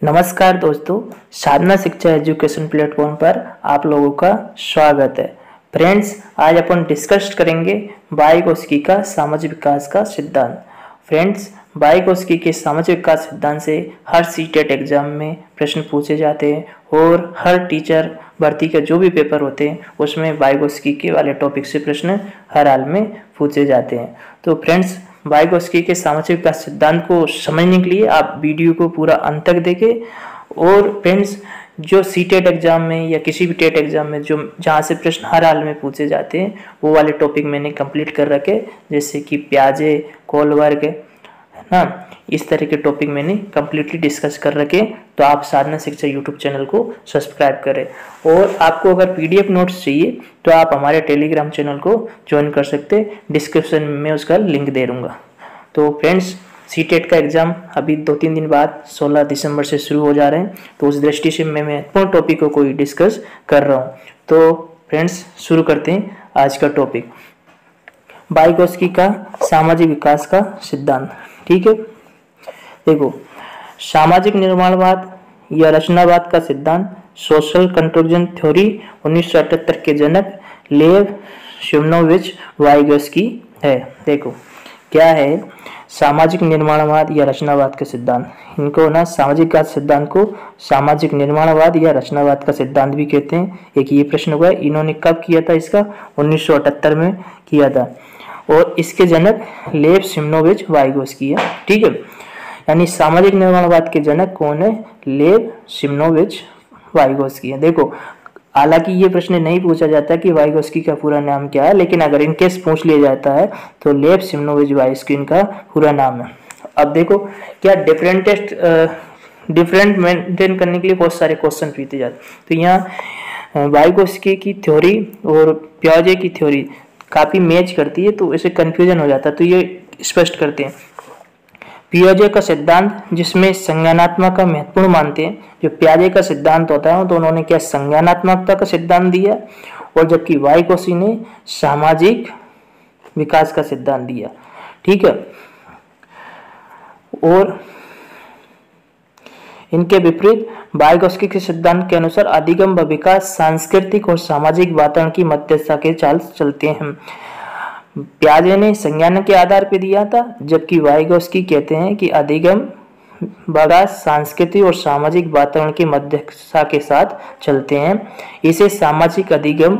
नमस्कार दोस्तों, साधना शिक्षा एजुकेशन प्लेटफॉर्म पर आप लोगों का स्वागत है। फ्रेंड्स, आज अपन डिस्कस करेंगे वाइगोत्स्की का सामाजिक विकास का सिद्धांत। फ्रेंड्स, वाइगोत्स्की के सामाजिक विकास सिद्धांत से हर सीटेट एग्जाम में प्रश्न पूछे जाते हैं और हर टीचर भर्ती के जो भी पेपर होते हैं उसमें वाइगोत्स्की के वाले टॉपिक से प्रश्न हर हाल में पूछे जाते हैं। तो फ्रेंड्स, वाइगोत्स्की के सामाजिक विकास सिद्धांत को समझने के लिए आप वीडियो को पूरा अंत तक देखें। और फ्रेंड्स, जो सीटेट एग्जाम में या किसी भी टेट एग्जाम में जो जहाँ से प्रश्न हर हाल में पूछे जाते हैं वो वाले टॉपिक मैंने कंप्लीट कर रखे, जैसे कि प्याजे, कोलवर्ग है ना, इस तरह के टॉपिक मैंने कंप्लीटली डिस्कस कर रखे। तो आप साधना शिक्षा यूट्यूब चैनल को सब्सक्राइब करें। और आपको अगर पीडीएफ नोट्स चाहिए तो आप हमारे टेलीग्राम चैनल को ज्वाइन कर सकते हैं, डिस्क्रिप्शन में उसका लिंक दे दूँगा। तो फ्रेंड्स, सीटेट का एग्ज़ाम अभी 2-3 दिन बाद 16 दिसंबर से शुरू हो जा रहे हैं, तो उस दृष्टि से मैं महत्वपूर्ण टॉपिक को कोई डिस्कस कर रहा हूँ। तो फ्रेंड्स, शुरू करते हैं आज का टॉपिक, वाइगोत्स्की का सामाजिक विकास का सिद्धांत। ठीक है, देखो, सामाजिक निर्माणवाद या रचनावाद का सिद्धांत सोशल कंस्ट्रक्शन थ्योरी 1978 के जनक लेव सिमोनोविच वाइगोत्स्की है। देखो क्या है सामाजिक निर्माणवाद या रचनावाद का सिद्धांत। इनको ना सामाजिक विकास सिद्धांत को सामाजिक निर्माणवाद या रचनावाद का सिद्धांत भी कहते हैं। एक ये प्रश्न हुआ, इन्होंने कब किया था इसका? 1978 में किया था। और इसके जनक लेव सिमोनोविच वाइगोत्स्की है। ठीक है, यानी सामाजिक निर्माणवाद के जनक कौन है? लेव सिमोनोविच वाइगोत्स्की है। देखो, हालांकि ये प्रश्न नहीं पूछा जाता कि वाइगोत्स्की का पूरा नाम क्या है, लेकिन अगर इनकेस पूछ लिया जाता है तो लेव सिमोनोविच वाइगोत्स्की इनका पूरा नाम है। अब देखो, क्या डिफरेंट मेंटेन करने के लिए बहुत सारे क्वेश्चन पूछे जाते हैं। तो यहाँ वाइगोत्स्की की थ्योरी और पियाजे की थ्योरी काफ़ी मैच करती है, तो इसे कन्फ्यूजन हो जाता है। तो ये स्पष्ट करते हैं, पियाजे का सिद्धांत जिसमें संज्ञानात्मक का महत्वपूर्ण मानते हैं। जो पियाजे का सिद्धांत होता है तो उन्होंने क्या संज्ञानात्मकता का सिद्धांत दिया, और जबकि वाइगोत्स्की ने सामाजिक विकास का सिद्धांत दिया। ठीक है, और इनके विपरीत वाइगोत्स्की के सिद्धांत के अनुसार अधिगम व विकास सांस्कृतिक और सामाजिक वातावरण की मध्यस्थता के चाल चलते हैं। पियाजे ने संज्ञान के आधार पर दिया था, जबकि वाइगोत्स्की कहते हैं कि अधिगम विकास सांस्कृतिक और सामाजिक वातावरण की मध्यस्थता के साथ चलते हैं। इसे सामाजिक अधिगम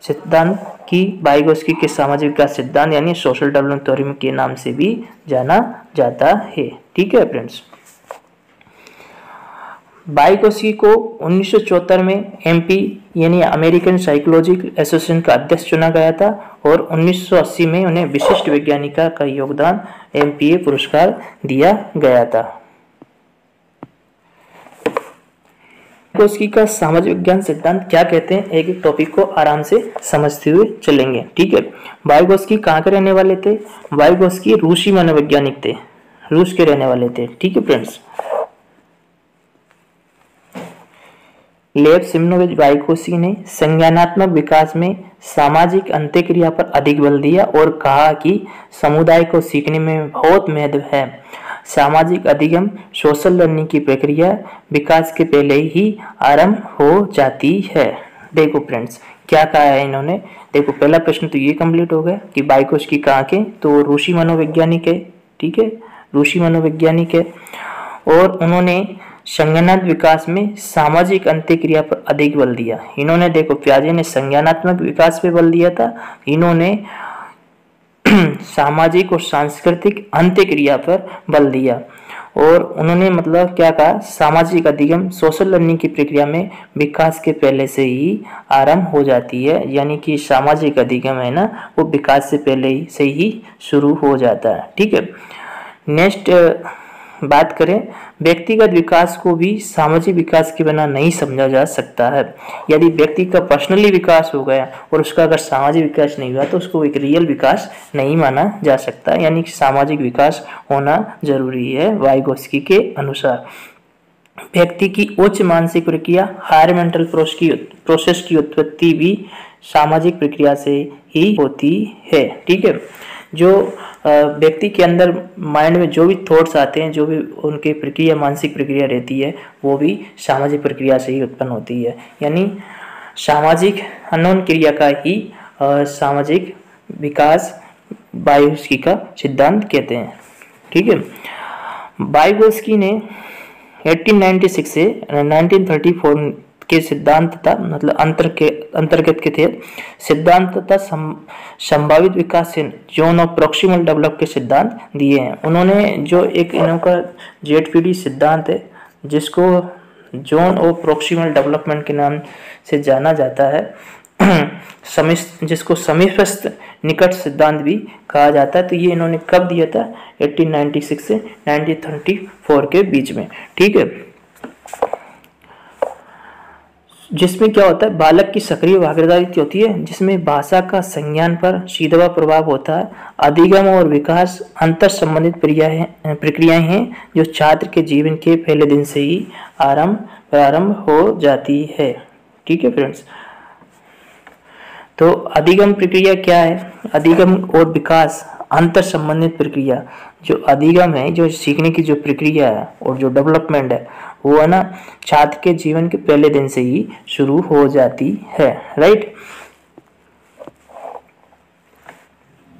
सिद्धांत की वाइगोत्स्की के सामाजिक विकास सिद्धांत यानी सोशल डेवलपमेंट थ्योरी के नाम से भी जाना जाता है। ठीक है फ्रेंड्स, वाइगोत्स्की को 1974 में एमपी यानी अमेरिकन साइकोलॉजिकल एसोसिएशन का अध्यक्ष चुना गया था, और 1980 में उन्हें विशिष्ट वैज्ञानिका का योगदान एमपीए पुरस्कार दिया गया था। वाइगोत्स्की का सामाजिक विज्ञान सिद्धांत क्या कहते हैं, एक एक टॉपिक को आराम से समझते हुए चलेंगे। ठीक है, वाइगोत्स्की कहाँ के रहने वाले थे? वाइगोत्स्की रूसी मनोवैज्ञानिक थे, रूस के रहने वाले थे। ठीक है फ्रेंड्स, लेव सिमोनोविच वाइगोत्स्की ने संज्ञानात्मक विकास में सामाजिक अंत्यक्रिया पर अधिक बल दिया और कहा कि समुदाय को सीखने में बहुत महत्व है। सामाजिक अधिगम सोशल लर्निंग की प्रक्रिया विकास के पहले ही आरंभ हो जाती है। देखो फ्रेंड्स, क्या कहा है इन्होंने। देखो, पहला प्रश्न तो ये कंप्लीट हो गया कि वाइगोत्स्की कहाँ के, तो रूसी मनोवैज्ञानिक है। ठीक है, रूसी मनोवैज्ञानिक है, और उन्होंने संज्ञानात्मक विकास में सामाजिक अंत्यक्रिया पर अधिक बल दिया। इन्होंने, देखो, पियाजे ने संज्ञानात्मक विकास पे बल दिया था, इन्होंने सामाजिक और सांस्कृतिक अंत्यक्रिया पर बल दिया। और उन्होंने मतलब क्या कहा, सामाजिक अधिगम सोशल लर्निंग की प्रक्रिया में विकास के पहले से ही आरंभ हो जाती है, यानी कि सामाजिक अधिगम है ना, वो विकास से पहले से ही शुरू हो जाता है। ठीक है, नेक्स्ट बात करें, व्यक्तिगत विकास को भी सामाजिक विकास के बिना नहीं समझा जा सकता है। यदि व्यक्ति का पर्सनली विकास हो गया और उसका अगर सामाजिक विकास नहीं हुआ तो उसको एक रियल विकास नहीं माना जा सकता, यानी कि सामाजिक विकास होना जरूरी है वाइगोत्स्की के अनुसार। व्यक्ति की उच्च मानसिक प्रक्रिया हायर मेंटल प्रोसेस की उत्पत्ति भी सामाजिक प्रक्रिया से ही होती है। ठीक है, जो व्यक्ति के अंदर माइंड में जो भी थॉट्स आते हैं, जो भी उनकी प्रक्रिया, मानसिक प्रक्रिया रहती है, वो भी सामाजिक प्रक्रिया से ही उत्पन्न होती है। यानी सामाजिक अनोन क्रिया का ही सामाजिक विकास वाइगोत्स्की का सिद्धांत कहते हैं। ठीक है, वाइगोत्स्की ने 1896 से 1934 के सिद्धांत तथा मतलब अंतर्गत के थे सिद्धांत तथा संभावित विकास से जोन ऑफ प्रॉक्सिमल डेवलप के सिद्धांत दिए हैं। उन्होंने जो एक इनका ZPD सिद्धांत है, जिसको जोन ऑफ प्रॉक्सिमल डेवलपमेंट के नाम से जाना जाता है, जिसको समीपस्थ निकट सिद्धांत भी कहा जाता है, तो ये इन्होंने कब दिया था? 1896 से 1934 के बीच में। ठीक है, जिसमें क्या होता है, बालक की सक्रिय भागीदारी होती है, जिसमें भाषा का संज्ञान पर सीधा प्रभाव होता है। अधिगम और विकास अंतर संबंधित प्रक्रियाएं हैं जो छात्र के जीवन के पहले दिन से ही प्रारंभ हो जाती है। ठीक है फ्रेंड्स, तो अधिगम प्रक्रिया क्या है? अधिगम और विकास अंतर संबंधित प्रक्रिया। जो अधिगम है, जो सीखने की जो प्रक्रिया है, और जो डेवलपमेंट है, वो है ना छात्र के जीवन के पहले दिन से ही शुरू हो जाती है। राइट,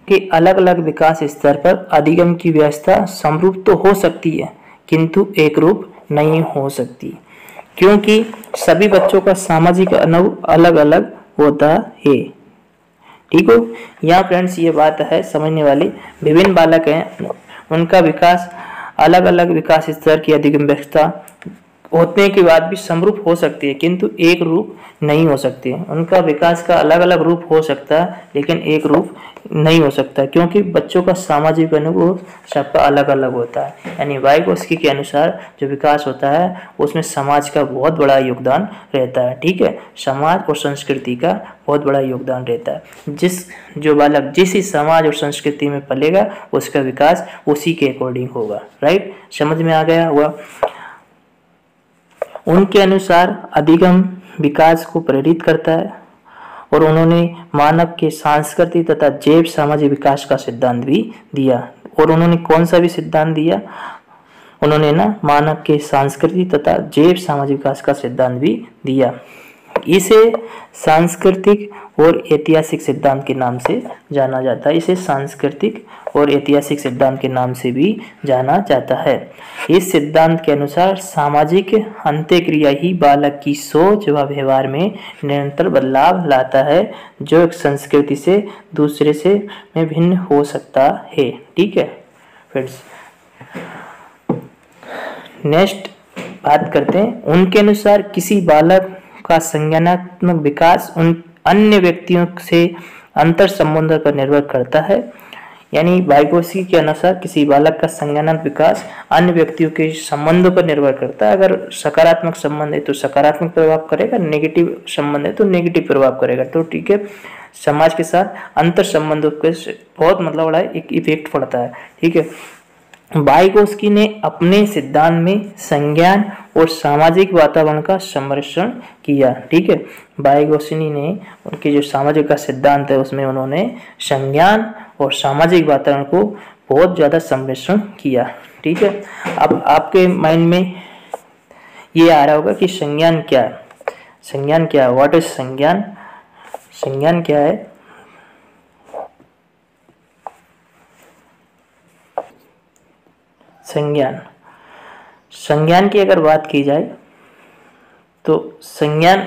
कि अलग अलग विकास स्तर पर अधिगम की व्यवस्था समरूप तो हो सकती है, किंतु एक रूप नहीं हो सकती, क्योंकि सभी बच्चों का सामाजिक अनुभव अलग अलग होता है। ठीक हो, यहाँ फ्रेंड्स ये बात है समझने वाली। विभिन्न बालक हैं, उनका विकास अलग अलग विकास स्तर की अधिगम व्यवस्था होने के बाद भी समरूप हो सकती है, किंतु एक रूप नहीं हो सकती है। उनका विकास का अलग अलग रूप हो सकता है, लेकिन एक रूप नहीं हो सकता, क्योंकि बच्चों का सामाजिक अनुभव सबका अलग अलग होता है। यानी वाइगोत्स्की के अनुसार जो विकास होता है, उसमें समाज का बहुत बड़ा योगदान रहता है। ठीक है, समाज और संस्कृति का बहुत बड़ा योगदान रहता है। जो बालक जिस ही समाज और संस्कृति में पलेगा, उसका विकास उसी के अकॉर्डिंग होगा। राइट, समझ में आ गया हुआ? उनके अनुसार अधिगम विकास को प्रेरित करता है, और उन्होंने मानव के सांस्कृतिक तथा जैव सामाजिक विकास का सिद्धांत भी दिया। और उन्होंने कौन सा भी सिद्धांत दिया? उन्होंने ना मानव के सांस्कृतिक तथा जैव सामाजिक विकास का सिद्धांत भी दिया। इसे सांस्कृतिक और ऐतिहासिक सिद्धांत के नाम से जाना जाता है। इसे सांस्कृतिक और ऐतिहासिक सिद्धांत के नाम से भी जाना जाता है। इस सिद्धांत के अनुसार सामाजिक अंत्यक्रिया ही बालक की सोच व व्यवहार में निरंतर बदलाव लाता है, जो एक संस्कृति से दूसरे से में भिन्न हो सकता है। ठीक है फ्रेंड्स, नेक्स्ट बात करते हैं। उनके अनुसार किसी बालक का संज्ञानात्मक विकास उन अन्य व्यक्तियों से अंतर संबंध पर निर्भर करता है। यानी वाइगोत्स्की के अनुसार किसी बालक का संज्ञानात्मक विकास अन्य व्यक्तियों के संबंधों पर निर्भर करता है। अगर सकारात्मक संबंध है तो सकारात्मक प्रभाव करेगा, नेगेटिव संबंध है तो नेगेटिव प्रभाव करेगा। तो ठीक है, समाज के साथ अंतर संबंधों के बहुत मतलब बड़ा एक इफेक्ट पड़ता है। ठीक है, वाइगोत्स्की ने अपने सिद्धांत में संज्ञान और सामाजिक वातावरण का सम्मिश्रण किया। ठीक है, वाइगोत्स्की ने उनके जो सामाजिक का सिद्धांत है, उसमें उन्होंने संज्ञान और सामाजिक वातावरण को बहुत ज़्यादा सम्मिश्रण किया। ठीक है, अब आपके माइंड में ये आ रहा होगा कि संज्ञान क्या है? संज्ञान क्या है? व्हाट इज संज्ञान? संज्ञान क्या है? संज्ञान की अगर बात की जाए तो संज्ञान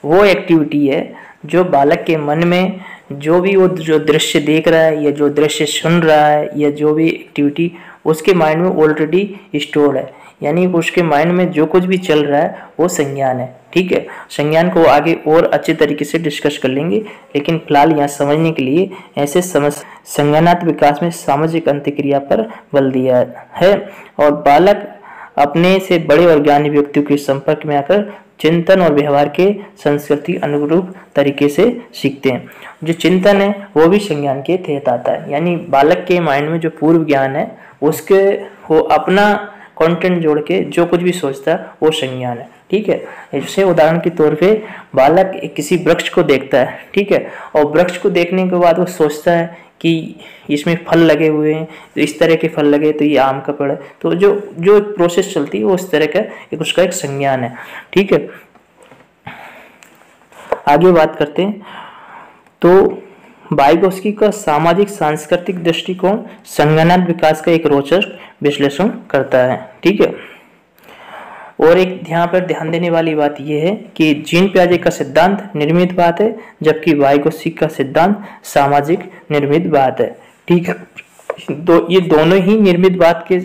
वो एक्टिविटी है जो बालक के मन में जो भी वो जो दृश्य देख रहा है या जो दृश्य सुन रहा है या जो भी एक्टिविटी उसके माइंड में ऑलरेडी स्टोर्ड है। यानी उसके माइंड में जो कुछ भी चल रहा है वो संज्ञान है। ठीक है, संज्ञान को आगे और अच्छे तरीके से डिस्कस कर लेंगे, लेकिन फिलहाल यहाँ समझने के लिए ऐसे संज्ञानात्मक विकास में सामाजिक अंतक्रिया पर बल दिया है, और बालक अपने से बड़े और ज्ञानी व्यक्तियों के संपर्क में आकर चिंतन और व्यवहार के संस्कृति अनुरूप तरीके से सीखते हैं। जो चिंतन है वो भी संज्ञान के तहत आता है। यानी बालक के माइंड में जो पूर्व ज्ञान है उसके वो अपना कंटेंट जोड़ के जो कुछ भी सोचता है वो संज्ञान है। ठीक है, जैसे उदाहरण के तौर पे बालक किसी वृक्ष को देखता है, ठीक है, और वृक्ष को देखने के बाद वो सोचता है कि इसमें फल लगे हुए हैं, तो इस तरह के फल लगे तो ये आम का पेड़ है। तो जो जो प्रोसेस चलती है वो इस तरह का एक उसका एक संज्ञान है। ठीक है, आगे बात करते हैं। तो वाइगोत्स्की का सामाजिक सांस्कृतिक दृष्टिकोण संज्ञानात्मक विकास का एक रोचक विश्लेषण करता है। ठीक है, और एक यहाँ पर ध्यान देने वाली बात यह है कि जीन पियाजे का सिद्धांत निर्मितवाद है, जबकि वाइगोत्स्की का सिद्धांत सामाजिक निर्मितवाद है। ठीक है, ये दोनों ही निर्मितवाद के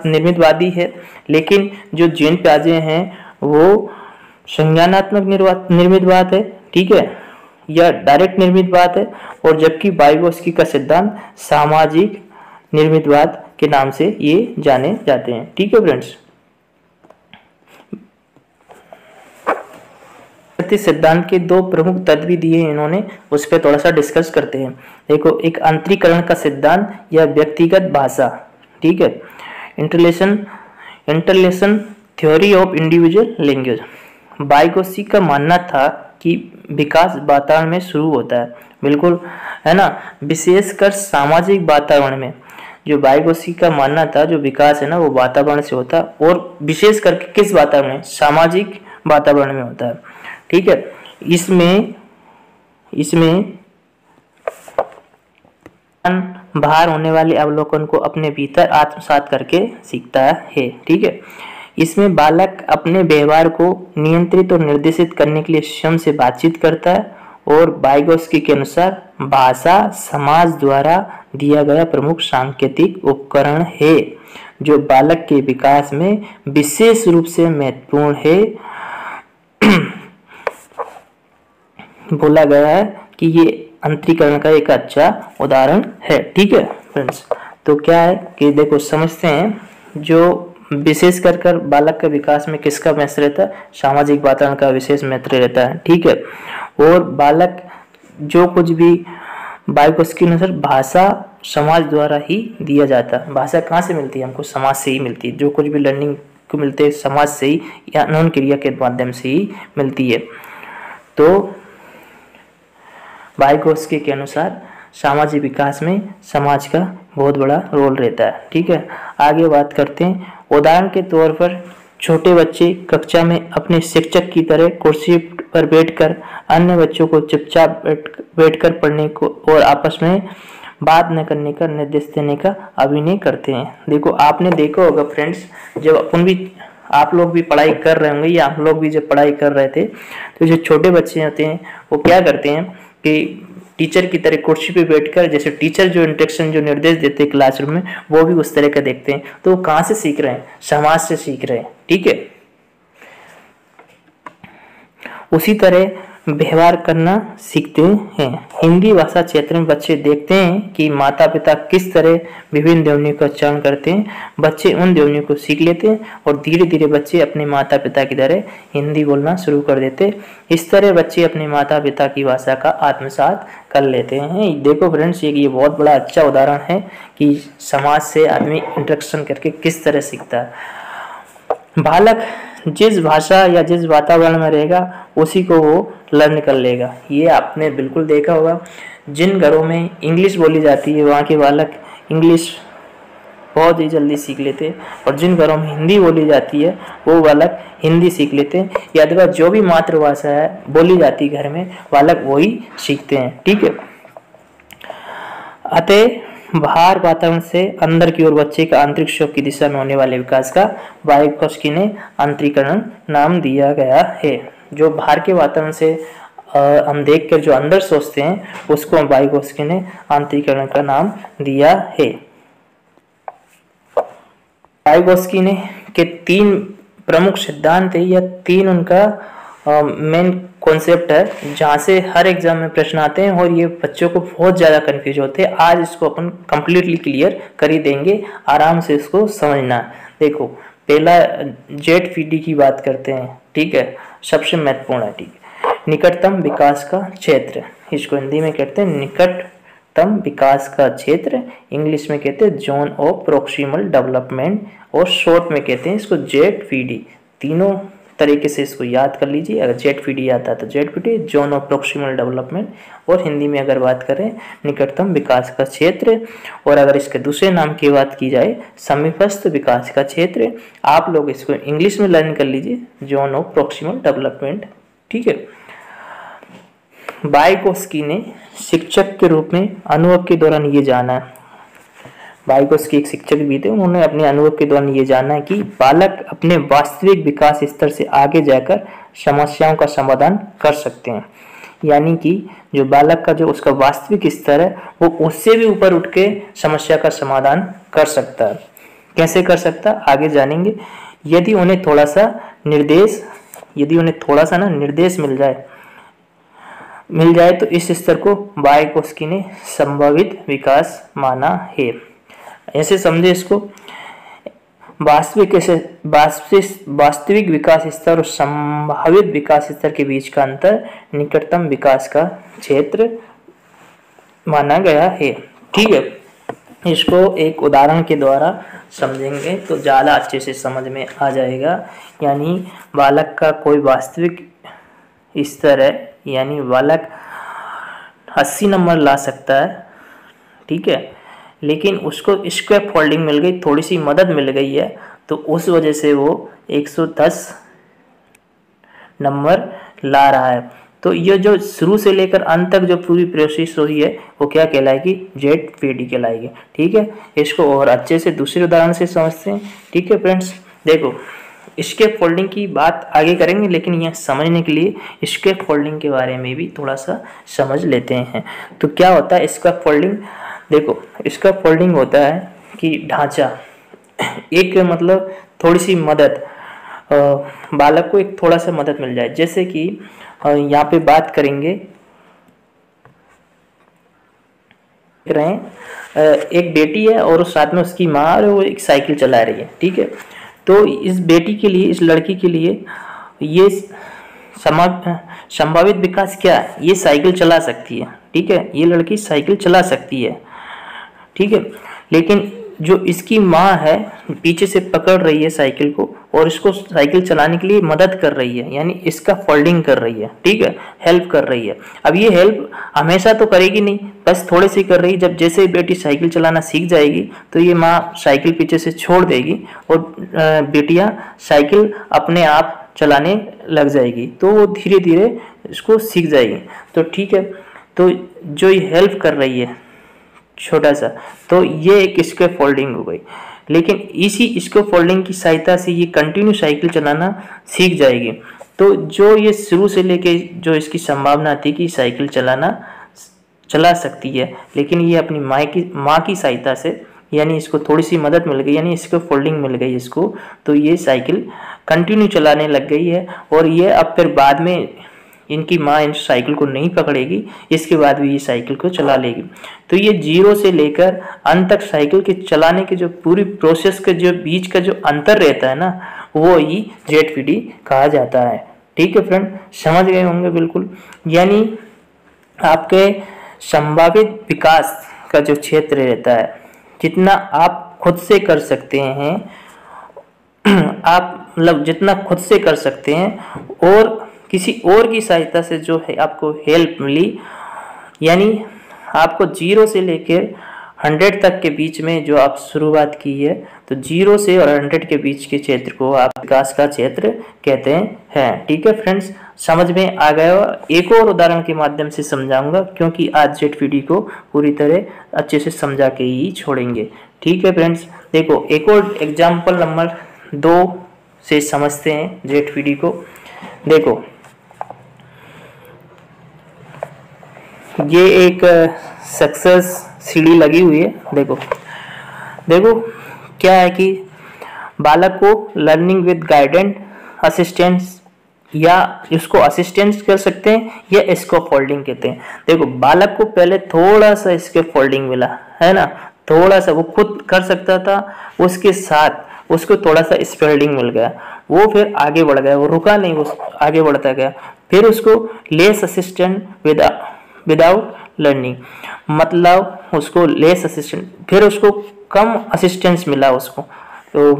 निर्मितवादी है, लेकिन जो जीन पियाजे हैं वो संज्ञानात्मक निर्मितवाद है। ठीक है, या डायरेक्ट निर्मितवाद है, और जबकि वाइगोत्स्की का सिद्धांत सामाजिक निर्मितवाद के नाम से ये जाने जाते हैं। ठीक है फ्रेंड्स, सिद्धांत के दो प्रमुख तत्व भी दिए इन्होंने, उस पर थोड़ा सा डिस्कस करते हैं। देखो, एक अंतरीकरण का सिद्धांत या व्यक्तिगत भाषा। ठीक है, interrelation theory of individual language. Vygotsky का मानना था कि विकास वातावरण में शुरू होता है, बिल्कुल है ना, विशेषकर सामाजिक वातावरण में। जो वाइगोत्स्की का मानना था जो विकास है ना वो वातावरण से होता है, और विशेष करके किस वातावरण में, सामाजिक वातावरण में होता है। ठीक है, इसमें बाहर होने वाले अवलोकन को अपने भीतर आत्मसात करके सीखता है। ठीक है, इसमें बालक अपने व्यवहार को नियंत्रित और निर्देशित करने के लिए स्वयं से बातचीत करता है, और वाइगोत्स्की के अनुसार भाषा समाज द्वारा दिया गया प्रमुख सांकेतिक उपकरण है, जो बालक के विकास में विशेष रूप से महत्वपूर्ण है। बोला गया है कि ये अंतरीकरण का एक अच्छा उदाहरण है। ठीक है फ्रेंड्स, तो क्या है कि देखो समझते हैं, जो विशेष कर बालक के विकास में किसका महत्व रहता है, सामाजिक वातावरण का विशेष महत्व रहता है। ठीक है, और बालक जो कुछ भी वाइगोत्स्की के अनुसार भाषा समाज द्वारा ही दिया जाता है। भाषा कहाँ से मिलती है हमको, समाज से ही मिलती है। जो कुछ भी लर्निंग को मिलते हैं समाज से ही या अनोन क्रिया के माध्यम से ही मिलती है। तो वाइगोत्स्की के अनुसार सामाजिक विकास में समाज का बहुत बड़ा रोल रहता है। ठीक है, आगे बात करते हैं। उदाहरण के तौर पर छोटे बच्चे कक्षा में अपने शिक्षक की तरह कुर्सी पर बैठकर अन्य बच्चों को चुपचाप बैठकर पढ़ने को और आपस में बात न करने का निर्देश देने का अभिनय करते हैं। देखो, आपने देखा होगा फ्रेंड्स, जब आप लोग भी पढ़ाई कर रहे होंगे या हम लोग भी जब पढ़ाई कर रहे थे, तो जो छोटे बच्चे होते हैं वो क्या करते हैं कि टीचर की तरह कुर्सी पे बैठकर, जैसे टीचर जो इंस्ट्रक्शन जो निर्देश देते हैं क्लासरूम में, वो भी उस तरह का देखते हैं। तो वो कहाँ से सीख रहे हैं, समाज से सीख रहे हैं। ठीक है, उसी तरह व्यवहार करना सीखते हैं। हिंदी भाषा क्षेत्र में बच्चे देखते हैं कि माता पिता किस तरह विभिन्न ध्वनियों का उच्चारण करते हैं। बच्चे उन ध्वनियों को सीख लेते हैं और धीरे धीरे बच्चे अपने माता पिता की तरह हिंदी बोलना शुरू कर देते हैं। इस तरह बच्चे अपने माता पिता की भाषा का आत्मसात कर लेते हैं। देखो फ्रेंड्स, ये बहुत बड़ा अच्छा उदाहरण है कि समाज से आदमी इंटरेक्शन करके किस तरह सीखता है। बालक जिस भाषा या जिस वातावरण में रहेगा उसी को वो लर्न कर लेगा। ये आपने बिल्कुल देखा होगा, जिन घरों में इंग्लिश बोली जाती है वहाँ के बालक इंग्लिश बहुत ही जल्दी सीख लेते हैं, और जिन घरों में हिंदी बोली जाती है वो बालक हिंदी सीख लेते हैं, या अथवा जो भी मातृभाषा है बोली जाती है घर में, बालक वही सीखते हैं। ठीक है, अतः बाहर वातावरण से अंदर की ओर बच्चे का आंतरिक शौक की दिशा में होने वाले विकास का वाइगोत्स्की ने अंतरीकरण नाम दिया गया है। जो बाहर के वातावरण से हम देखकर जो अंदर सोचते हैं उसको वाइगोत्स्की ने अंतरीकरण का नाम दिया है। वाइगोत्स्की ने के 3 प्रमुख सिद्धांत है, या 3 उनका मेन कॉन्सेप्ट है, जहाँ से हर एग्जाम में प्रश्न आते हैं और ये बच्चों को बहुत ज़्यादा कंफ्यूज होते हैं। आज इसको अपन कंप्लीटली क्लियर कर ही देंगे, आराम से इसको समझना। देखो, पहला ZPD की बात करते हैं। ठीक है, सबसे महत्वपूर्ण है। ठीक है, निकटतम विकास का क्षेत्र, इसको हिंदी में कहते हैं निकटतम विकास का क्षेत्र, इंग्लिश में कहते हैं जोन ऑफ प्रोक्सिमल डेवलपमेंट, और शॉर्ट में कहते हैं इसको ZPD। तरीके से इसको याद कर लीजिए। अगर जेडपीडी आता है तो ZPD, zone of proximal development, और हिंदी में अगर बात करें निकटतम विकास का क्षेत्र, और अगर इसके दूसरे नाम की बात की जाए समीपस्थ विकास का क्षेत्र। आप लोग इसको इंग्लिश में लर्न कर लीजिए, जोन ऑफ प्रोक्सिमल डेवलपमेंट। ठीक है। वाइगोत्स्की ने शिक्षक के रूप में अनुभव के दौरान ये जाना है, वाइगोत्स्की एक शिक्षक भी थे, उन्होंने अपने अनुभव के दौरान ये जाना है कि बालक अपने वास्तविक विकास स्तर से आगे जाकर समस्याओं का समाधान कर सकते हैं। यानी कि जो बालक का जो उसका वास्तविक स्तर है वो उससे भी ऊपर उठ के समस्या का समाधान कर सकता है। कैसे कर सकता है आगे जानेंगे। यदि उन्हें थोड़ा सा निर्देश मिल जाए तो इस स्तर को वाइगोत्स्की ने संभावित विकास माना है। ऐसे समझे इसको, वास्तविक विकास स्तर और संभावित विकास स्तर के बीच का अंतर निकटतम विकास का क्षेत्र माना गया है। ठीक है। इसको एक उदाहरण के द्वारा समझेंगे तो ज़्यादा अच्छे से समझ में आ जाएगा। यानी बालक का कोई वास्तविक स्तर है, यानी बालक 80 नंबर ला सकता है। ठीक है। लेकिन उसको स्क्वायर फोल्डिंग मिल गई, थोड़ी सी मदद मिल गई है, तो उस वजह से वो 110 नंबर ला रहा है। तो ये जो शुरू से लेकर अंत तक जो पूरी प्रोसेस हुई है वो क्या कहलाएगी, जेडपीडी कहलाएगी। ठीक है। इसको और अच्छे से दूसरे उदाहरण से समझते हैं। ठीक है फ्रेंड्स, देखो स्क्वायर फोल्डिंग की बात आगे करेंगे, लेकिन यह समझने के लिए स्क्वायर फोल्डिंग के बारे में भी थोड़ा सा समझ लेते हैं। तो क्या होता है स्क्वायर फोल्डिंग, देखो स्क्वायर फोल्डिंग होता है कि ढांचा, एक मतलब थोड़ी सी मदद, बालक को एक थोड़ा सा मदद मिल जाए। जैसे कि यहाँ पे बात करेंगे एक बेटी है और साथ में उसकी माँ और वो एक साइकिल चला रही है। ठीक है। तो इस बेटी के लिए, इस लड़की के लिए ये संभावित विकास क्या है, ये साइकिल चला सकती है। ठीक है। ये लड़की साइकिल चला सकती है। ठीक है। लेकिन जो इसकी माँ है पीछे से पकड़ रही है साइकिल को और इसको साइकिल चलाने के लिए मदद कर रही है, यानी इसका फोल्डिंग कर रही है। ठीक है। हेल्प कर रही है। अब ये हेल्प हमेशा तो करेगी नहीं, बस थोड़े से कर रही है। जब जैसे बेटी साइकिल चलाना सीख जाएगी तो ये माँ साइकिल पीछे से छोड़ देगी और बेटियाँ साइकिल अपने आप चलाने लग जाएगी, तो वो धीरे धीरे इसको सीख जाएगी। तो ठीक है। तो जो ये हेल्प कर रही है छोटा सा, तो ये एक स्क्वायर फोल्डिंग हो गई। लेकिन इसी स्क्वायर फोल्डिंग की सहायता से ये कंटिन्यू साइकिल चलाना सीख जाएगी। तो जो ये शुरू से लेके जो इसकी संभावना थी कि साइकिल चला सकती है, लेकिन ये अपनी माँ की सहायता से, यानी इसको थोड़ी सी मदद मिल गई, यानी स्क्वायर फोल्डिंग मिल गई इसको, तो ये साइकिल कंटिन्यू चलाने लग गई है। और ये अब फिर बाद में इनकी माँ इन साइकिल को नहीं पकड़ेगी, इसके बाद भी ये साइकिल को चला लेगी। तो ये 0 से लेकर अंत तक साइकिल के चलाने के जो पूरी प्रोसेस के जो बीच का जो अंतर रहता है ना, वो ही जेडपीडी कहा जाता है। ठीक है फ्रेंड, समझ गए होंगे बिल्कुल। यानी आपके संभावित विकास का जो क्षेत्र रहता है, जितना आप खुद से कर सकते हैं, आप मतलब जितना खुद से कर सकते हैं और किसी और की सहायता से जो है आपको हेल्प मिली, यानी आपको 0 से लेकर 100 तक के बीच में जो आप शुरुआत की है, तो 0 से और 100 के बीच के क्षेत्र को आप विकास का क्षेत्र कहते हैं। ठीक है फ्रेंड्स, समझ में आ गया। एक और उदाहरण के माध्यम से समझाऊंगा, क्योंकि आज जेडपीडी को पूरी तरह अच्छे से समझा के ही छोड़ेंगे। ठीक है फ्रेंड्स, देखो एक और एग्जाम्पल नंबर 2 से समझते हैं जेडपीडी को। देखो ये एक सक्सेस सीढ़ी लगी हुई है। देखो क्या है कि बालक को लर्निंग विद गाइडेंस असिस्टेंस, या इसको असिस्टेंस कर सकते हैं या इसको फोल्डिंग कहते हैं। देखो बालक को पहले थोड़ा सा इसके फोल्डिंग मिला है ना, थोड़ा सा वो खुद कर सकता था, उसके साथ उसको थोड़ा सा स्पेल्डिंग मिल गया, वो फिर आगे बढ़ गया, वो रुका नहीं, वो आगे बढ़ता गया। फिर उसको लेस असिस्टेंट विदाउट लर्निंग, मतलब उसको लेस असिस्टेंट, फिर उसको कम असिस्टेंस मिला उसको, तो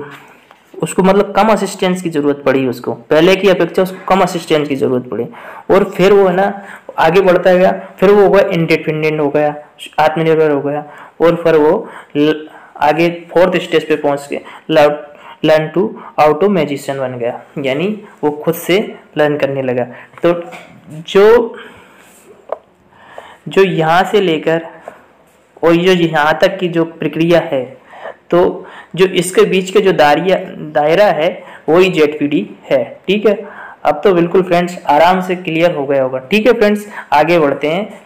उसको मतलब कम असिस्टेंस की जरूरत पड़ी, उसको पहले की अपेक्षा उसको कम असिस्टेंस की जरूरत पड़ी, और फिर वो है ना आगे बढ़ता गया, फिर वो हो गया इंडिपेंडेंट हो गया, आत्मनिर्भर हो गया, और फिर वो आगे 4th स्टेज पे पहुंच के लर्न टू आउटो मैजिशियन बन गया, यानी वो खुद से लर्न करने लगा। तो जो यहाँ से लेकर और जो यहाँ तक की जो प्रक्रिया है, तो जो इसके बीच के जो दायरा है वही ZPD है। ठीक है, अब तो बिल्कुल फ्रेंड्स आराम से क्लियर हो गया होगा। ठीक है फ्रेंड्स, आगे बढ़ते हैं।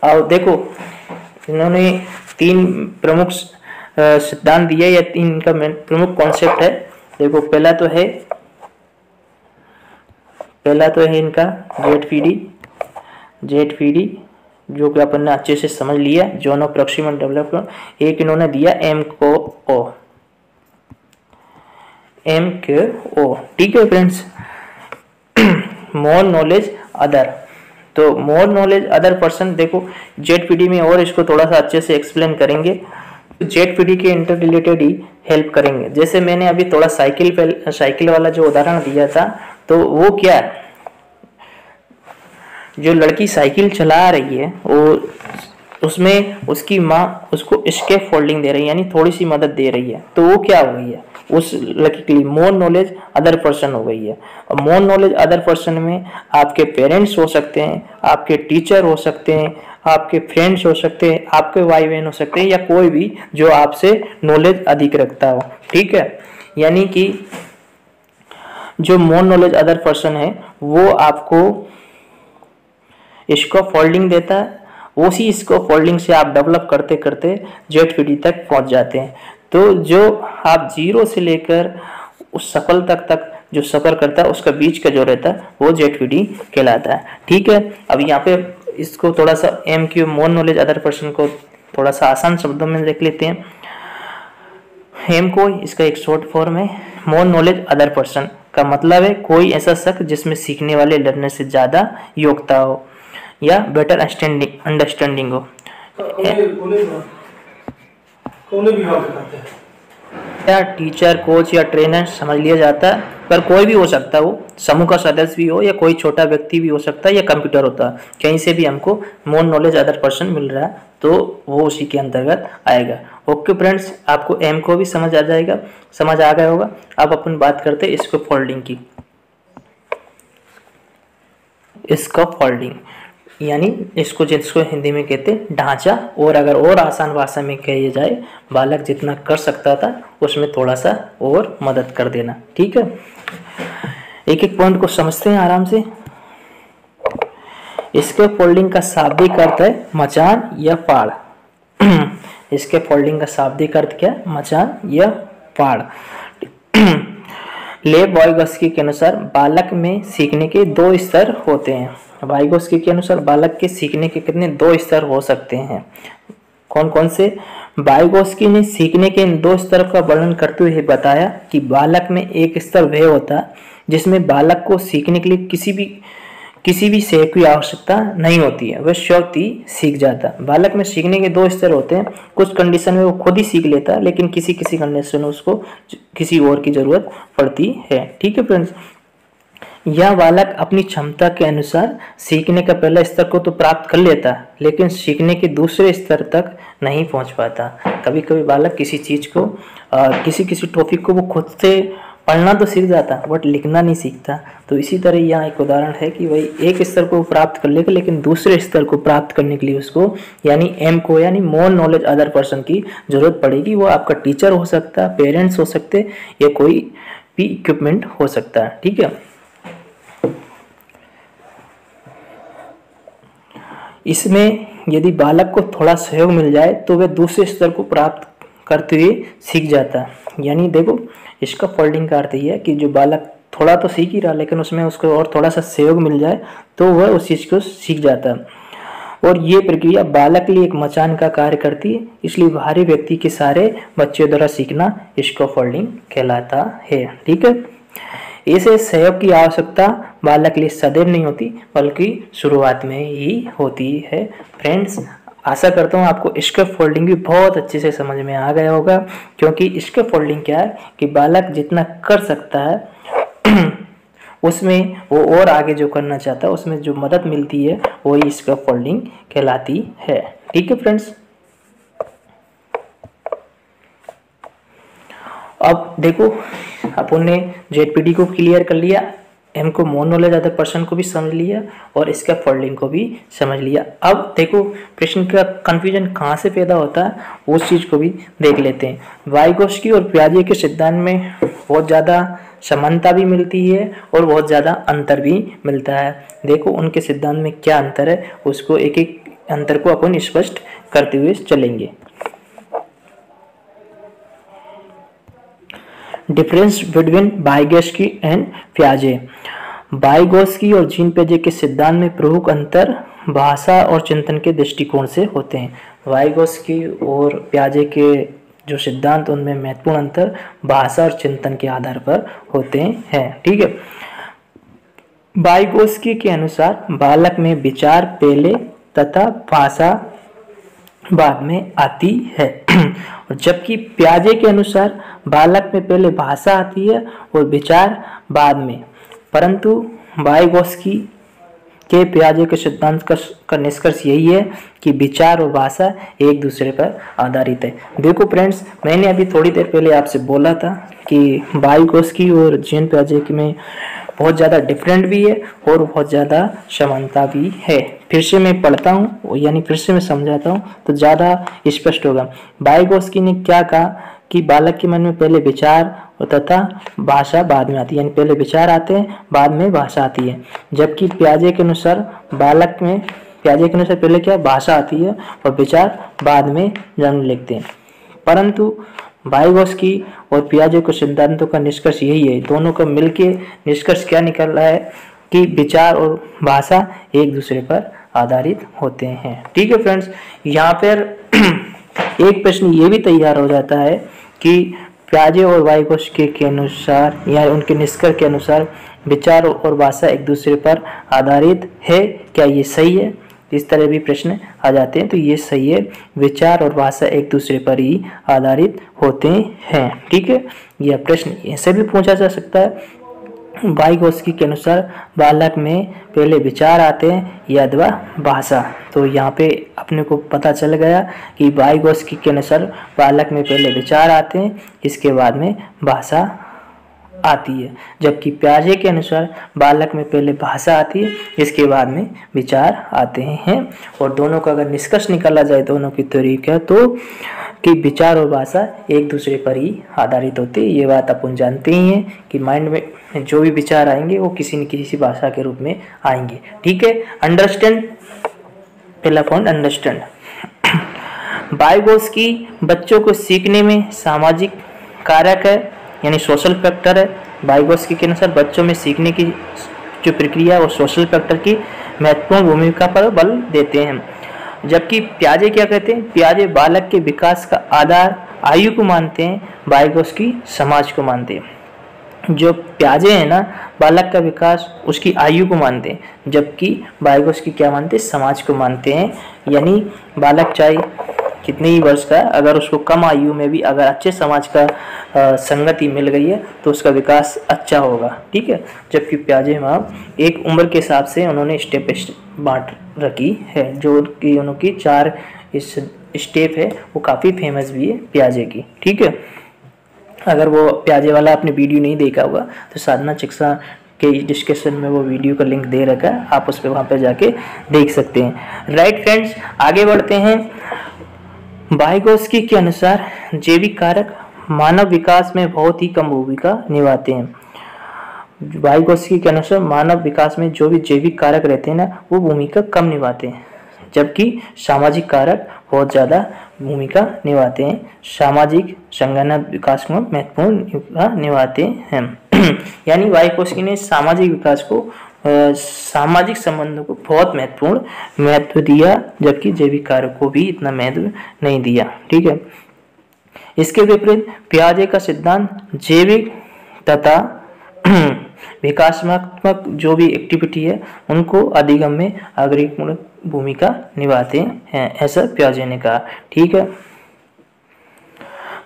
और देखो इन्होंने 3 प्रमुख सिद्धांत दिए या 3 का प्रमुख कॉन्सेप्ट है। देखो पहला तो है इनका ZPD जो कि अपन ने अच्छे से समझ लिया, जोन ऑफ प्रॉक्सिमल डेवलपमेंट। एक इन्होंने दिया MQO। ठीक है फ्रेंड्स, मोर नॉलेज अदर। तो मोर नॉलेज अदर पर्सन, देखो ZPD में और इसको थोड़ा सा अच्छे से एक्सप्लेन करेंगे। ZPD के इंटर रिलेटेड ही हेल्प करेंगे। जैसे मैंने अभी थोड़ा साइकिल वाला जो उदाहरण दिया था, तो वो क्या है, जो लड़की साइकिल चला रही है वो उसमें उसकी माँ उसको स्केप फोल्डिंग दे रही है, यानी थोड़ी सी मदद दे रही है, तो वो क्या हो गई है, उस लड़की के लिए मोर नॉलेज अदर पर्सन हो गई है। और मोर नॉलेज अदर पर्सन में आपके पेरेंट्स हो सकते हैं, आपके टीचर हो सकते हैं, आपके फ्रेंड्स हो सकते हैं, आपके भाई बहन हो सकते हैं, या कोई भी जो आपसे नॉलेज अधिक रखता हो। ठीक है, यानी कि जो मोर नॉलेज अदर पर्सन है वो आपको इसको फोल्डिंग देता है, उसी इसको फोल्डिंग से आप डेवलप करते करते ZPD तक पहुंच जाते हैं। तो जो आप 0 से लेकर उस सफल तक जो सफर करता है उसका बीच का जो रहता है वो ZPD कहलाता है। ठीक है, अब यहाँ पे इसको थोड़ा सा MQ more knowledge other person को थोड़ा सा आसान शब्दों में देख लेते हैं। MQ इसका एक शॉर्ट फॉर्म है, मोर नॉलेज अदर पर्सन का मतलब है कोई ऐसा शख्स जिसमें सीखने वाले लर्नर से ज्यादा योग्यता हो या बेटर अंडरस्टैंडिंग हो। या टीचर, कोच या ट्रेनर समझ लिया जाता है, पर कोई भी हो सकता है, वो समूह का सदस्य भी हो या कोई छोटा व्यक्ति भी हो सकता है या कंप्यूटर होता है, कहीं से भी हमको मोर नॉलेज अदर पर्सन मिल रहा है तो वो उसी के अंतर्गत आएगा। ओके फ्रेंड्स, आपको एम को भी समझ आ गया होगा। अब अपन बात करते हैं इसको फोल्डिंग की। इसका फोल्डिंग यानी जिसको हिंदी में कहते हैं ढांचा, और अगर और आसान भाषा में कही जाए बालक जितना कर सकता था उसमें थोड़ा सा और मदद कर देना। ठीक है, एक एक पॉइंट को समझते हैं आराम से। इसके फोल्डिंग का शाब्दिक अर्थ है मचान या फाड़। इसके फोल्डिंग का शाब्दिक अर्थ क्या है? मचान या फाड़। लेव वाइगोत्स्की के अनुसार बालक में सीखने के 2 स्तर होते हैं। वाइगोत्स्की के अनुसार बालक के सीखने के कितने 2 स्तर हो सकते हैं? कौन कौन से? वाइगोत्स्की ने सीखने के इन 2 स्तर का वर्णन करते हुए बताया कि बालक में एक स्तर वह होता है जिसमें बालक को सीखने के लिए किसी भी सहयोग की आवश्यकता नहीं होती है, वह स्वयं ही सीख जाता है। बालक में सीखने के 2 स्तर होते हैं। कुछ कंडीशन में वो खुद ही सीख लेता है, लेकिन किसी कंडीशन में उसको किसी और की जरूरत पड़ती है। ठीक है फ्रेंड्स, यह बालक अपनी क्षमता के अनुसार सीखने का पहला स्तर को तो प्राप्त कर लेता है, लेकिन सीखने के दूसरे स्तर तक नहीं पहुंच पाता। कभी कभी बालक किसी चीज को किसी टॉपिक को वो खुद से पढ़ना तो सीख जाता बट लिखना नहीं सीखता। तो इसी तरह यहाँ एक उदाहरण है कि भाई एक स्तर को प्राप्त कर लेगा, लेकिन दूसरे स्तर को प्राप्त करने के लिए उसको यानी एम को यानी मोर नॉलेज अदर पर्सन की जरूरत पड़ेगी। वो आपका टीचर हो सकता है, पेरेंट्स हो सकते, या कोई भी इक्विपमेंट हो सकता है। ठीक है, इसमें यदि बालक को थोड़ा सहयोग मिल जाए तो वह दूसरे स्तर को प्राप्त करते हुए सीख जाता है। यानी देखो, इसका फोल्डिंग का अर्थ ये है कि जो बालक थोड़ा तो सीख ही रहा, लेकिन उसमें उसको और थोड़ा सा सहयोग मिल जाए तो वह उस चीज को सीख जाता है। और ये प्रक्रिया बालक के लिए एक मचान का कार्य करती है, इसलिए बाहरी व्यक्ति के सारे बच्चों द्वारा सीखना इसको फोल्डिंग कहलाता है। ठीक है, इसे सहयोग की आवश्यकता बालक के लिए सदैव नहीं होती, बल्कि शुरुआत में ही होती है। फ्रेंड्स, आशा करता हूँ आपको स्कैफ फोल्डिंग भी बहुत अच्छे से समझ में आ गया होगा, क्योंकि स्कैफ फोल्डिंग क्या है कि बालक जितना कर सकता है उसमें वो और आगे जो करना चाहता है उसमें जो मदद मिलती है वही स्कैफ फोल्डिंग कहलाती है। ठीक है फ्रेंड्स, अब देखो अपन ने जेडपीटी को क्लियर कर लिया, एम को मोर नॉलेज अदर पर्सन को भी समझ लिया और इसका फोल्डिंग को भी समझ लिया। अब देखो प्रश्न का कंफ्यूजन कहाँ से पैदा होता है उस चीज को भी देख लेते हैं। वाइगोत्स्की और पियाजे के सिद्धांत में बहुत ज़्यादा समानता भी मिलती है और बहुत ज़्यादा अंतर भी मिलता है। देखो उनके सिद्धांत में क्या अंतर है उसको एक एक अंतर को अपन स्पष्ट करते हुए चलेंगे। डिफरेंस बिटवीन वाइगोत्स्की एंड पियाजे। वाइगोत्स्की और जीन पियाजे के सिद्धांत में प्रमुख अंतर भाषा और चिंतन के दृष्टिकोण से होते हैं। वाइगोत्स्की और पियाजे के जो सिद्धांत उनमें महत्वपूर्ण अंतर भाषा और चिंतन के आधार पर होते हैं। ठीक है, वाइगोत्स्की के अनुसार बालक में विचार पहले तथा भाषा बाद में आती है और जबकि पियाजे के अनुसार बालक में पहले भाषा आती है और विचार बाद में। परंतु वाइगोत्स्की के पियाजे के सिद्धांत का निष्कर्ष यही है कि विचार और भाषा एक दूसरे पर आधारित है। देखो फ्रेंड्स, मैंने अभी थोड़ी देर पहले आपसे बोला था कि वाइगोत्स्की और जीन पियाजे में बहुत ज़्यादा डिफरेंट भी है और बहुत ज़्यादा समानता भी है। फिर से मैं पढ़ता हूँ यानी फिर से मैं समझाता हूँ तो ज़्यादा स्पष्ट होगा। वाइगोत्स्की ने क्या कहा कि बालक के मन में पहले विचार तथा भाषा बाद में आती है, यानी पहले विचार आते हैं बाद में भाषा आती है। जबकि पियाजे के अनुसार पहले क्या भाषा आती है और विचार बाद में जन्म लेते हैं। परंतु वाइगोत्स्की और पियाजे के सिद्धांतों का निष्कर्ष यही है, दोनों का मिलके निष्कर्ष क्या निकल रहा है कि विचार और भाषा एक दूसरे पर आधारित होते हैं। ठीक है फ्रेंड्स, यहाँ पर एक प्रश्न ये भी तैयार हो जाता है कि पियाजे और वाइगोत्स्की के अनुसार या उनके निष्कर्ष के अनुसार विचार और भाषा एक दूसरे पर आधारित है, क्या ये सही है? इस तरह भी प्रश्न आ जाते हैं, तो ये सही है, विचार और भाषा एक दूसरे पर ही आधारित होते हैं। ठीक है, यह प्रश्न ऐसे भी पूछा जा सकता है। वाइगोत्स्की के अनुसार बालक में पहले विचार आते हैं या अथवा भाषा। तो यहाँ पे अपने को पता चल गया कि वाइगोत्स्की के अनुसार बालक में पहले विचार आते हैं, इसके बाद में भाषा आती है। जबकि पियाजे के अनुसार बालक में पहले भाषा आती है, इसके बाद में विचार आते हैं। और दोनों का अगर निष्कर्ष निकाला जाए दोनों की थ्योरी का, तो कि विचार और भाषा एक दूसरे पर ही आधारित होते हैं। ये बात अपन जानते ही हैं कि माइंड में जो भी विचार आएंगे वो किसी न किसी भाषा के रूप में आएंगे। ठीक है, अंडरस्टैंड, पहला पॉइंट अंडरस्टैंड। वाइगोत्स्की बच्चों को सीखने में सामाजिक कारक है, यानी सोशल फैक्टर है। वाइगोत्स्की के अनुसार बच्चों में सीखने की जो प्रक्रिया और सोशल फैक्टर की महत्वपूर्ण भूमिका पर बल देते हैं। जबकि पियाजे क्या कहते हैं, पियाजे बालक के विकास का आधार आयु को मानते हैं, वाइगोत्स्की समाज को मानते हैं। जो पियाजे है ना, बालक का विकास उसकी आयु को मानते हैं, जबकि वाइगोत्स्की क्या मानते हैं, समाज को मानते हैं। यानी बालक चाहे कितने ही वर्ष का, अगर उसको कम आयु में भी अगर अच्छे समाज का संगति मिल गई है तो उसका विकास अच्छा होगा। ठीक है, जबकि पियाजे वहाँ एक उम्र के हिसाब से उन्होंने स्टेप बांट रखी है, जो कि उनकी 4 स्टेप है, वो काफ़ी फेमस भी है पियाजे की। ठीक है, अगर वो पियाजे वाला आपने वीडियो नहीं देखा होगा तो साधना शिक्षा के डिस्क्रिप्शन में वो वीडियो का लिंक दे रखा है, आप उस पर वहाँ पर जाके देख सकते हैं। राइट फ्रेंड्स, आगे बढ़ते हैं। वाइगोत्स्की के अनुसार जैविक कारक मानव विकास में बहुत ही कम भूमिका निभाते हैं। वाइगोत्स्की के अनुसार मानव विकास में जो भी जैविक कारक रहते हैं ना, वो भूमिका कम निभाते हैं, जबकि सामाजिक कारक बहुत ज़्यादा भूमिका निभाते हैं, सामाजिक संगठन विकास में महत्वपूर्ण भूमिका निभाते हैं। यानी वाइगोत्स्की ने सामाजिक विकास को, सामाजिक संबंधों को बहुत महत्वपूर्ण महत्व दिया, जबकि जैविक कारक को भी इतना महत्व नहीं दिया। ठीक है, इसके विपरीत पियाजे का सिद्धांत जैविक तथा विकासात्मक जो भी एक्टिविटी है उनको अधिगम में भूमिका निभाते हैं, ऐसा पियाजे ने कहा। ठीक है।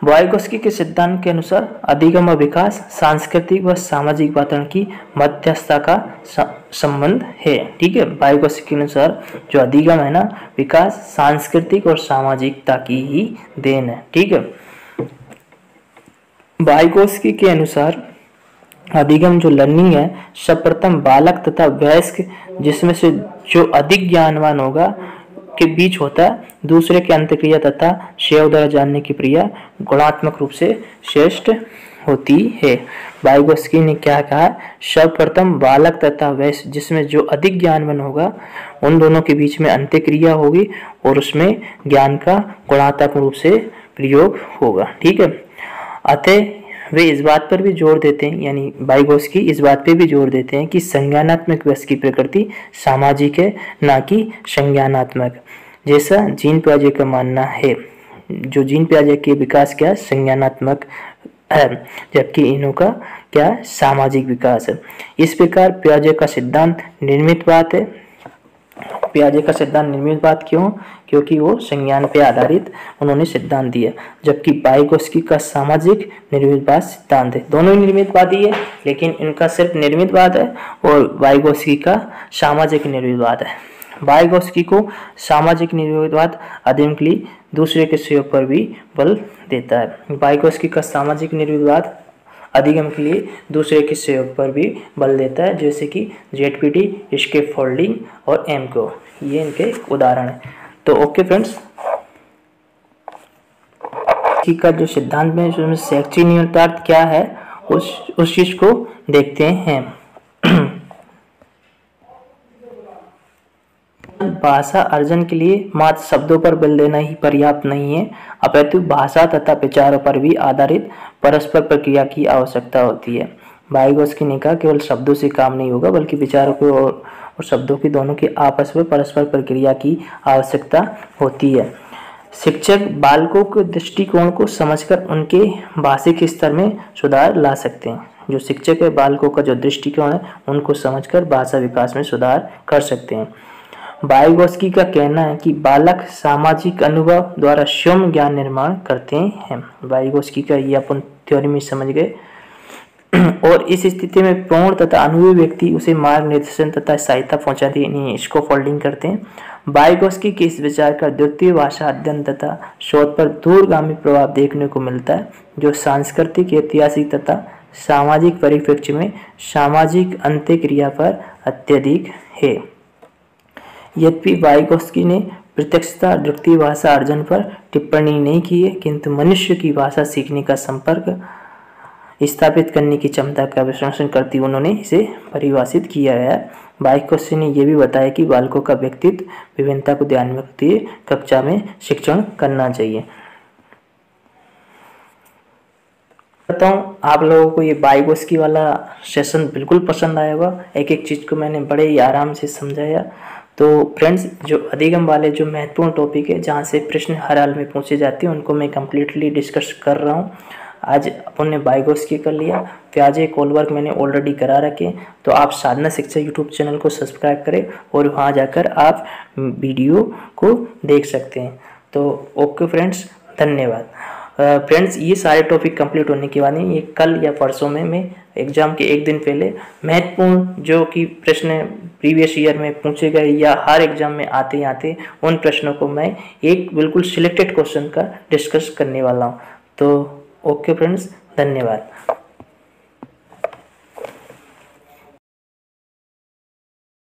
वाइगोत्स्की के सिद्धांत के अनुसार अधिगम और विकास सांस्कृतिक व सामाजिक वातावरण की मध्यस्थता का संबंध है। ठीक है। वाइगोत्स्की के अनुसार जो अधिगम है ना, विकास सांस्कृतिक और सामाजिकता की ही देन है। ठीक है। वाइगोत्स्की के अनुसार अधिगम जो लर्निंग है, सर्वप्रथम बालक तथा वयस्क जिसमें से जो अधिक ज्ञानवान होगा के बीच होता है। दूसरे के अंतक्रिया तथा शैव द्वारा जानने की क्रिया गुणात्मक रूप से श्रेष्ठ होती है। वाइगोत्स्की ने क्या कहा? सर्वप्रथम बालक तथा वयस्क जिसमें जो अधिक ज्ञानवान होगा उन दोनों के बीच में अंतक्रिया होगी और उसमें ज्ञान का गुणात्मक रूप से प्रयोग होगा। ठीक है। अतः वे इस बात पर भी जोर देते हैं, यानी वाइगोत्स्की इस बात पे भी जोर देते हैं कि संज्ञानात्मक विकास की प्रकृति सामाजिक है, ना कि संज्ञानात्मक, जैसा जीन पियाजे का मानना है। जो जीन पियाजे के विकास क्या संज्ञानात्मक है, जबकि इन्हों का क्या सामाजिक विकास है। इस प्रकार पियाजे का सिद्धांत निर्मितवाद है। पियाजे का सिद्धांत निर्मितवाद क्यों? क्योंकि वो संज्ञान पे आधारित उन्होंने सिद्धांत दिया, जबकि वाइगोत्स्की का सामाजिक निर्मितवाद सिद्धांत है। दोनों ही निर्मितवादी है, लेकिन इनका सिर्फ निर्मितवाद है और वाइगोत्स्की का सामाजिक निर्मितवाद है। वाइगोत्स्की को सामाजिक निर्मितवाद अधिगम के लिए दूसरे के सहयोग पर भी बल देता है। वाइगोत्स्की का सामाजिक निर्मितवाद अधिगम के लिए दूसरे के सहयोग पर भी बल देता है, जैसे कि ZPT, स्कैफोल्डिंग और एमको, ये इनके उदाहरण है। तो ओके फ्रेंड्स, का जो सिद्धांत में उसमें शैक्षिक निहितार्थ क्या है उस चीज को देखते हैं। भाषा अर्जन के लिए मात्र शब्दों पर बल देना ही पर्याप्त नहीं है, अपितु भाषा तथा विचारों पर भी आधारित परस्पर प्रक्रिया की आवश्यकता होती है। वाइगोत्स्की ने कहा केवल शब्दों से काम नहीं होगा, बल्कि विचारों को और शब्दों की दोनों की आपस में परस्पर प्रक्रिया की आवश्यकता होती है। शिक्षक बालकों के दृष्टिकोण को समझकर उनके भाषिक स्तर में सुधार ला सकते हैं। जो शिक्षक है बालकों का जो दृष्टिकोण है उनको समझकर भाषा विकास में सुधार कर सकते हैं। वाइगोत्स्की का कहना है कि बालक सामाजिक अनुभव द्वारा स्वयं ज्ञान निर्माण करते हैं। वाइगोत्स्की का ये अपन थ्योरी में समझ गए। और इस स्थिति में पूर्ण तथा अनुभवी व्यक्ति उसे मार्गदर्शन तथा सहायता पहुंचाते हैं, इसको फोल्डिंग करते हैं। वाइगोत्स्की के इस विचार का द्वितीय भाषा अध्ययन तथा शोध पर दूरगामी प्रभाव देखने को मिलता है, जो सांस्कृतिक, ऐतिहासिक तथा सामाजिक परिप्रेक्ष्य में सामाजिक अंत्यक्रिया पर अत्यधिक है। यद्यपि वाइगोत्स्की ने प्रत्यक्षता द्वितीय भाषा अर्जन पर टिप्पणी नहीं की है, किंतु मनुष्य की भाषा सीखने का संपर्क स्थापित करने की क्षमता का विश्लेषण करती उन्होंने इसे परिभाषित किया है। वाइगोत्स्की ने यह भी बताया कि बालकों का व्यक्तित्व विभिन्नता को ध्यान में रखते हुए कक्षा में शिक्षण करना चाहिए। कहता हूँ आप लोगों को ये वाइगोत्स्की वाला सेशन बिल्कुल पसंद आया होगा। एक एक चीज़ को मैंने बड़े ही आराम से समझाया। तो फ्रेंड्स, जो अधिगम वाले जो महत्वपूर्ण टॉपिक है जहाँ से प्रश्न हर हाल में पूछे जाते हैं उनको मैं कम्प्लीटली डिस्कस कर रहा हूँ। आज अपन ने वाइगोत्स्की कर लिया, पियाजे कोलबर्ग मैंने ऑलरेडी करा रखे। तो आप साधना शिक्षा यूट्यूब चैनल को सब्सक्राइब करें और वहाँ जाकर आप वीडियो को देख सकते हैं। तो ओके फ्रेंड्स, धन्यवाद। फ्रेंड्स, ये सारे टॉपिक कंप्लीट होने के बाद नहीं, ये कल या परसों में मैं एग्जाम के एक दिन पहले महत्वपूर्ण जो कि प्रश्न प्रीवियस ईयर में पूछे गए या हर एग्जाम में आते ही आते उन प्रश्नों को मैं एक बिल्कुल सिलेक्टेड क्वेश्चन का डिस्कस करने वाला हूँ। तो ओके फ्रेंड्स, धन्यवाद।